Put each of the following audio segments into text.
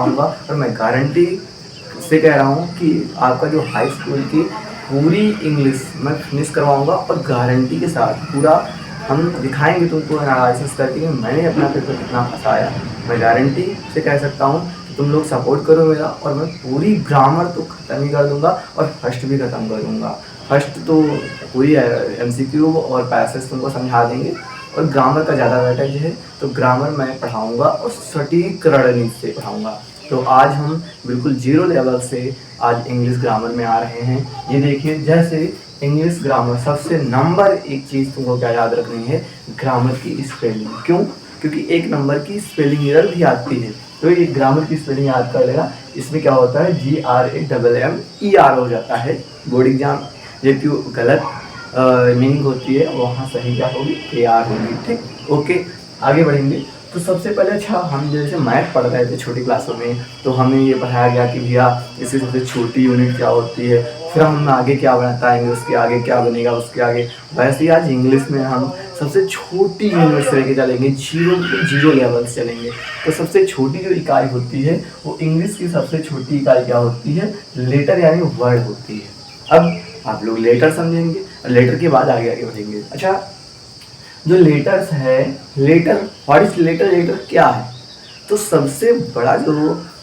पढ़ाऊँगा और मैं गारंटी से कह रहा हूँ कि आपका जो हाई स्कूल की पूरी इंग्लिश मैं फिनिश करवाऊँगा और गारंटी के साथ पूरा हम दिखाएँगे तुमको एनालिसिस करके कि मैंने अपना पेपर कितना फँसाया। मैं गारंटी से कह सकता हूँ कि तुम लोग सपोर्ट करो मेरा और मैं पूरी ग्रामर तो ख़त्म ही कर दूँगा और फर्स्ट भी ख़त्म कर दूँगा। फर्स्ट तो पूरी MCQ और पैसेज तुमको समझा देंगे और ग्रामर का ज़्यादा वेटेज है तो ग्रामर मैं पढ़ाऊँगा और सटीक रणनीति से पढ़ाऊँगा। तो आज हम बिल्कुल जीरो लेवल से आज इंग्लिश ग्रामर में आ रहे हैं। ये देखिए, जैसे इंग्लिश ग्रामर सबसे नंबर एक चीज़ तुमको क्या याद रखनी है, ग्रामर की स्पेलिंग। क्यों? क्योंकि एक नंबर की स्पेलिंग एरर भी आती है, तो ये ग्रामर की स्पेलिंग याद कर लेगा। इसमें क्या होता है, GRAMMER हो जाता है बोर्ड एग्जाम। ये क्यों गलत मीनिंग होती है, वहाँ सही क्या होगी, AR होगी। ठीक, ओके, आगे बढ़ेंगे। तो सबसे पहले अच्छा, हम जैसे मैथ पढ़ रहे थे छोटी क्लासों में तो हमें ये पढ़ाया गया कि भैया इसकी सबसे छोटी यूनिट क्या होती है, फिर हम आगे क्या बताएंगे, उसके आगे क्या बनेगा, उसके आगे। वैसे ही आज इंग्लिश में हम सबसे छोटी यूनिट से लेके चलेंगे, जीरो लेवल से चलेंगे। तो सबसे छोटी जो इकाई होती है वो इंग्लिश की सबसे छोटी इकाई क्या होती है, लेटर यानी वर्ड होती है। अब आप लोग लेटर समझेंगे, लेटर के बाद आगे आगे बढ़ेंगे। अच्छा, जो लेटर्स है, letter, what is letter, letter क्या है? तो सबसे बड़ा जो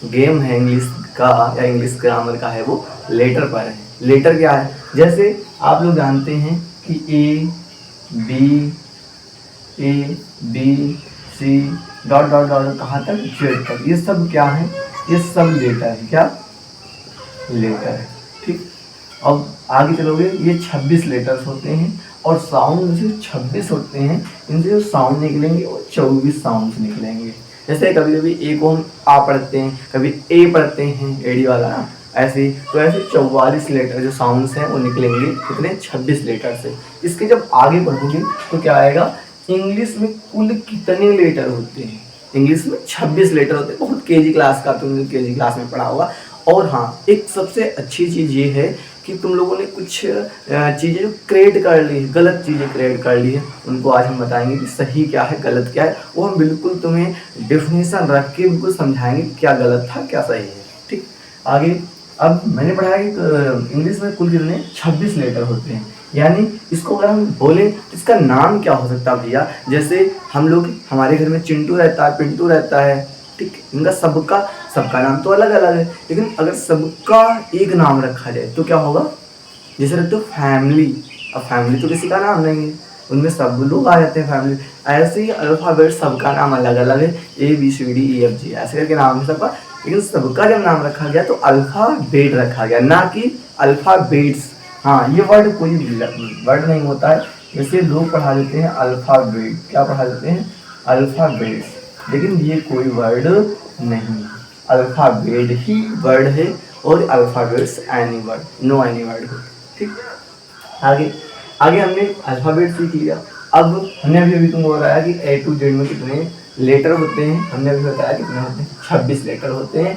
गेम है इंग्लिश का या इंग्लिश ग्रामर का है वो लेटर पर है। लेटर क्या है? जैसे आप लोग जानते हैं कि A B C dot dot dot कहाँ तक, जेड तक, ये सब क्या है, ये सब लेटर है। क्या लेटर है? ठीक, अब आगे चलोगे, ये 26 लेटर्स होते हैं और साउंड से 26 होते हैं। इनसे जो साउंड निकलेंगे वो 24 साउंड्स निकलेंगे। जैसे कभी कभी ए को हम आ पढ़ते हैं, कभी ए पढ़ते हैं, एडी वाला ना, ऐसे ही। तो ऐसे 44 लेटर जो साउंड्स हैं वो निकलेंगे, कितने, 26 लेटर से। इसके जब आगे बढ़ोगे तो क्या आएगा, इंग्लिश में कुल कितने लेटर होते हैं? इंग्लिश में 26 लेटर होते हैं। बहुत केजी क्लास का तुमने केजी क्लास में पढ़ा होगा। और हाँ, एक सबसे अच्छी चीज़ ये है कि तुम लोगों ने कुछ चीज़ें जो क्रिएट कर ली है, गलत चीज़ें क्रिएट कर ली है, उनको आज हम बताएंगे कि सही क्या है, गलत क्या है। वो हम बिल्कुल तुम्हें डेफिनेशन रख के बिल्कुल समझाएंगे क्या गलत था, क्या सही है। ठीक, आगे। अब मैंने पढ़ा कि इंग्लिश में कुल कितने 26 लेटर होते हैं। यानी इसको अगर हम बोले तो इसका नाम क्या हो सकता है भैया? जैसे हम लोग, हमारे घर में चिंटू रहता है, पिंटू रहता है। ठीक, इनका सबका नाम तो अलग अलग है, लेकिन अगर सबका एक नाम रखा जाए तो क्या होगा? जैसे रखते हो फैमिली, अब फैमिली तो किसी का नाम नहीं है, उनमें सब लोग आ जाते हैं फैमिली। ऐसे ही अल्फ़ाबेट सबका नाम अलग अलग है, ABCDEFG ऐसे करके नाम है सबका, लेकिन सबका जब नाम रखा गया तो अल्फ़ाबेट रखा गया, ना कि अल्फ़ाबेट्स। हाँ, ये वर्ड कोई वर्ड नहीं होता है, जैसे लोग पढ़ा देते हैं अल्फ़ाबेट, क्या पढ़ा देते हैं, अल्फ़ाबेट्स, लेकिन ये कोई वर्ड नहीं, अल्फ़ाबेट ही वर्ड है और alphabets any word, no any word हो। ठीक, आगे आगे हमने अल्फ़ाबेट सीख लिया। अब हमने अभी तुमको बताया कि A to Z में कितने लेटर होते हैं, हमने अभी बताया कितने होते हैं, 26 लेटर होते हैं।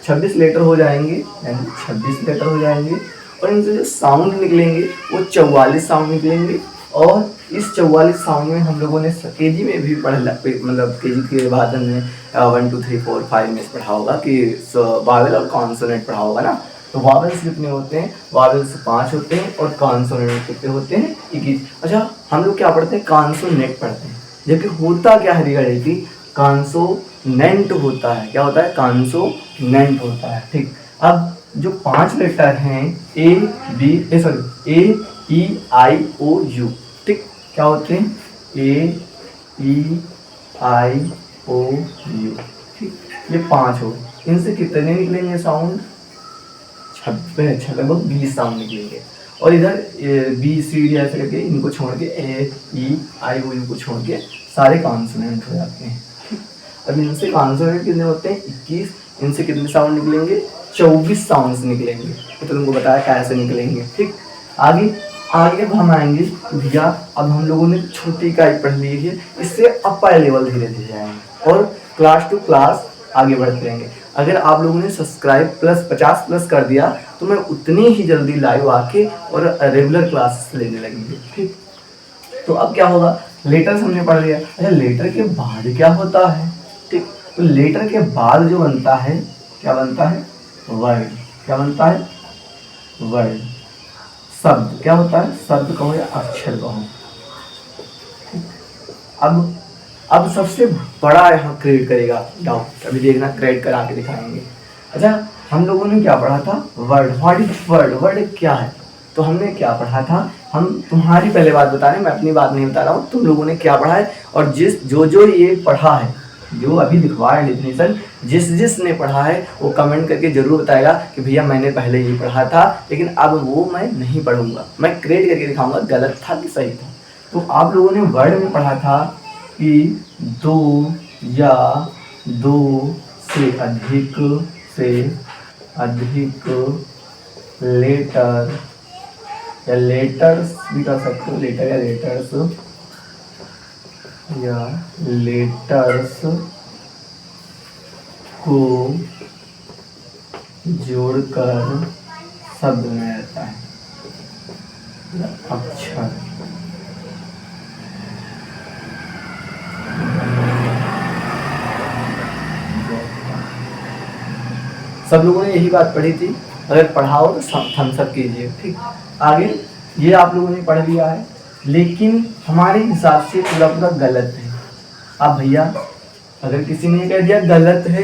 26 लेटर हो जाएंगे, यानी 26 लेटर हो जाएंगे और इनसे जो साउंड निकलेंगे वो 44 साउंड निकलेंगे। और इस 44 साउंड में हम लोगों ने केजी में भी पढ़ा, मतलब केजी के बाद हमने 1 2 3 4 5 में पढ़ा होगा कि वावेल और कॉन्सोनेंट पढ़ा होगा ना। तो वावेल्स कितने होते हैं, वावेल्स 5 होते हैं और कॉन्सोनेंट कितने होते हैं, 21। अच्छा, हम लोग क्या पढ़ते हैं, कॉन्सोनेंट पढ़ते हैं, जबकि होता क्या है रियलिटी, कॉन्सोनेंट होता है। क्या होता है, कॉन्सोनेंट होता है। ठीक, अब जो 5 लेटर हैं AEIOU, ठीक, क्या होते हैं, AEIOU, ठीक, ये 5 हो, इनसे कितने निकलेंगे साउंड, 26, लगभग 20 साउंड निकलेंगे। और इधर BCD ऐसे करके इनको छोड़ के AEIOU को छोड़ के सारे कॉन्सोनेंट हो जाते हैं। अब इनसे कॉन्सोनेंट कितने होते हैं, 21, इनसे कितने साउंड निकलेंगे, 24 साउंड्स निकलेंगे। तो तुमको बताया कैसे निकलेंगे। ठीक, आगे अब हम आएंगे भैया, अब हम लोगों ने छोटी इकाई पढ़ ली है, इससे अपर लेवल धीरे धीरे आएंगे और क्लास टू क्लास आगे बढ़ते रहेंगे। अगर आप लोगों ने सब्सक्राइब प्लस 50 प्लस कर दिया तो मैं उतनी ही जल्दी लाइव आके और रेगुलर क्लासेस लेने लगेंगे। ठीक, तो अब क्या होगा, लेटर्स हमने पढ़ लिया। अच्छा, लेटर के बाद क्या होता है, ठीक, तो लेटर के बाद जो बनता है क्या बनता है? वर्ड। क्या बनता है? वर्ड। शब्द क्या होता है? शब्द कहो या अक्षर कहो। अब सबसे बड़ा यहाँ क्रिएट करेगा डाउट, अभी देखना क्रिएट करा के दिखाएंगे। अच्छा, हम लोगों ने क्या पढ़ा था? Word. What is word? Word क्या है? तो हमने क्या पढ़ा था? हम तुम्हारी पहले बात बता रहे हैं, मैं अपनी बात नहीं बता रहा हूँ। तुम लोगों ने क्या पढ़ा है और जो ये पढ़ा है, जो अभी लिखवा है डेफिनेशन, जिसने पढ़ा है वो कमेंट करके जरूर बताएगा कि भैया मैंने पहले ये पढ़ा था, लेकिन अब वो मैं नहीं पढ़ूंगा, मैं क्रिएट करके दिखाऊंगा गलत था कि सही था। तो आप लोगों ने वर्ड में पढ़ा था कि दो या दो से अधिक लेटर या लेटर्स भी कर सकते हो, लेटर या लेटर्स को जोड़कर शब्द बनाया जाता है, अक्षर। सब लोगों ने यही बात पढ़ी थी, अगर पढ़ा हो तो थम्स अप कीजिए। ठीक, आगे ये आप लोगों ने पढ़ लिया है, लेकिन हमारे हिसाब से पूरा गलत है। अब भैया अगर किसी ने कह दिया गलत है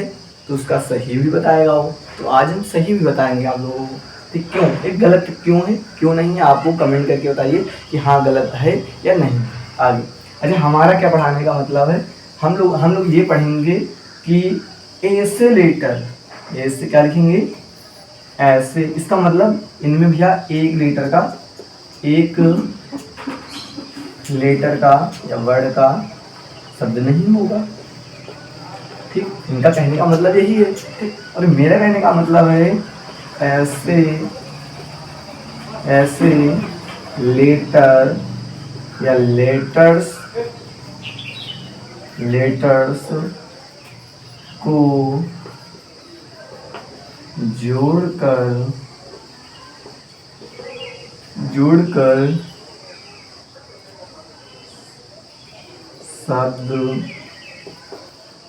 तो उसका सही भी बताएगा वो, तो आज हम सही भी बताएंगे आप लोगों को। ठीक, क्यों एक गलत क्यों है, क्यों नहीं है, आपको कमेंट करके बताइए कि हाँ गलत है या नहीं। आगे अच्छा, हमारा क्या पढ़ाने का मतलब है? हम लोग ये पढ़ेंगे कि ऐसे लेटर, ऐसे क्या लिखेंगे? ऐसे। इसका मतलब इनमें भैया एक लेटर का या वर्ड का शब्द नहीं होगा। ठीक, इनका कहने का मतलब यही है। ठीक, और मेरा कहने का मतलब है ऐसे लेटर या लेटर्स को जोड़कर शब्द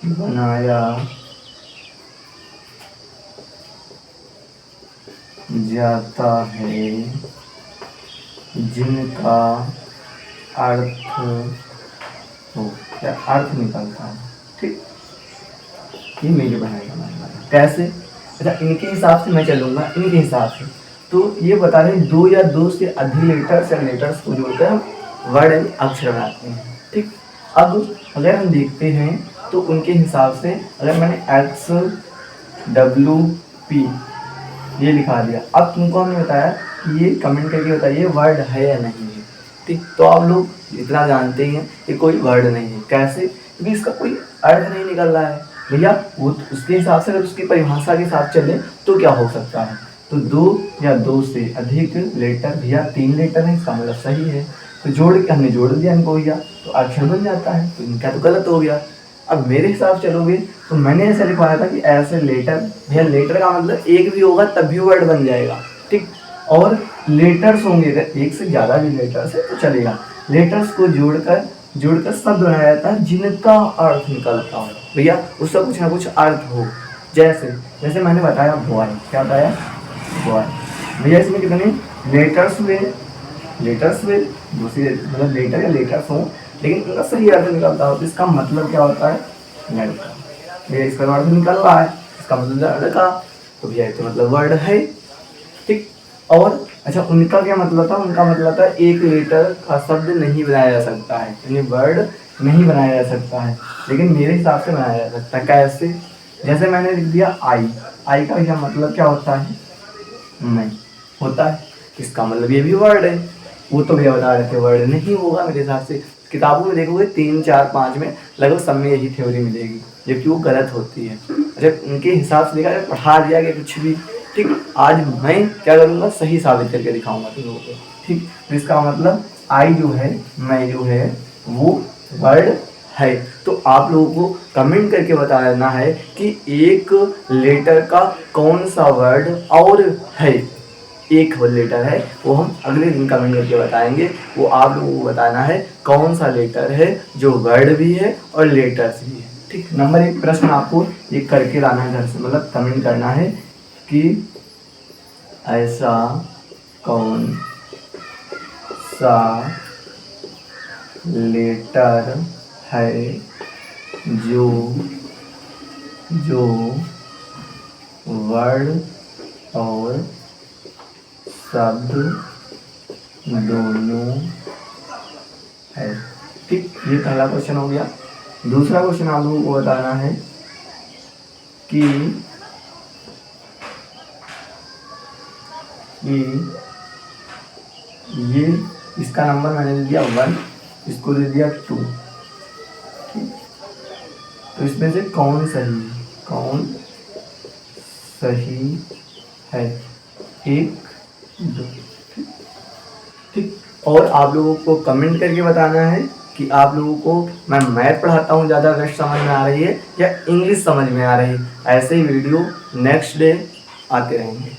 बनाया जाता है, जिनका अर्थ हो या अर्थ निकलता है। ठीक, ये मेरे बनाने का मतलब है। कैसे? अच्छा, इनके हिसाब से मैं चलूंगा, इनके हिसाब से तो ये बता रहे दो या दो से अधिक लेटर्स या लेटर्स को जोड़कर हम वर्ड एंड अक्षर बनाते हैं। ठीक, अब अगर हम देखते हैं तो उनके हिसाब से अगर मैंने XWP ये लिखा दिया, अब तुमको हमने बताया कि ये कमेंट करके बताइए वर्ड है या नहीं है। ठीक, तो आप लोग इतना जानते ही हैं कि कोई वर्ड नहीं है। कैसे? क्योंकि इसका कोई अर्थ नहीं निकल रहा है भैया, वो उसके हिसाब से अगर उसकी परिभाषा के साथ चले तो क्या हो सकता है? तो दो या दो से अधिक लेटर, भैया 3 लेटर है, इसका मतलब सही है। तो जोड़ के हमने जोड़ दिया इनको भैया, तो अक्षर बन जाता है, तो इनका तो गलत हो गया। अब मेरे हिसाब चलोगे तो मैंने ऐसा लिखवाया था कि ऐसे लेटर, भैया लेटर का मतलब एक भी होगा तब भी वर्ड बन जाएगा। ठीक, और लेटर्स होंगे, अगर एक से ज़्यादा भी लेटर्स है तो चलेगा। लेटर्स को जोड़कर शब्द बनाया जाता है जिनका अर्थ निकलता हो, भैया उसका कुछ ना कुछ अर्थ हो। जैसे मैंने बताया बॉय, क्या बताया? बॉय। भैया इसमें कितने लेटर्स हुए? दूसरी मतलब लेटर या लेटर्स हों, लेकिन उनका सही अर्थ निकलता हो, तो इसका मतलब क्या होता है? लड़का। भैया इसका अर्थ निकल रहा है, इसका मतलब लड़का, तो भैया तो मतलब वर्ड है। ठीक, और अच्छा उनका क्या मतलब था? उनका मतलब था एक लेटर का शब्द नहीं बनाया जा सकता है, यानी वर्ड नहीं बनाया जा सकता है, लेकिन मेरे हिसाब से बनाया जा सकता है। कैसे? जैसे मैंने लिख दिया आई का भैया मतलब क्या होता है? नहीं होता है, इसका मतलब ये भी वर्ड है। वो तो भैया बता रहे थे वर्ड नहीं होगा। मेरे हिसाब से किताबों में देखोगे 3, 4, 5 में लगभग सब में यही थ्योरी मिलेगी, जबकि वो गलत होती है। अच्छा, उनके हिसाब से देखा जाए पढ़ा दिया गया कुछ भी। ठीक, आज मैं क्या करूँगा? सही साबित करके दिखाऊंगा तुम लोगों को। ठीक, तो इसका मतलब आई जो है, मैं जो है, वो वर्ड है। तो आप लोगों को कमेंट करके बताना है कि एक लेटर का कौन सा वर्ड और है। एक लेटर है, वो हम अगले दिन कमेंट करके बताएंगे। वो आप लोगों को बताना है कौन सा लेटर है जो वर्ड भी है और लेटर्स भी है। ठीक, नंबर 1 प्रश्न आपको ये करके लाना है घर से, मतलब कमेंट करना है कि ऐसा कौन सा लेटर है जो वर्ड और शब्द दोनों है। ठीक, ये पहला क्वेश्चन हो गया। दूसरा क्वेश्चन आप लोगों को बताना है कि ये इसका नंबर मैंने दे दिया 1, इसको दे दिया 2। ठीक, तो इसमें से कौन सही है, 1 2। ठीक, और आप लोगों को कमेंट करके बताना है कि आप लोगों को मैं मैथ पढ़ाता हूँ ज़्यादा बेस्ट समझ में आ रही है या इंग्लिश समझ में आ रही है। ऐसे ही वीडियो नेक्स्ट डे आते रहेंगे।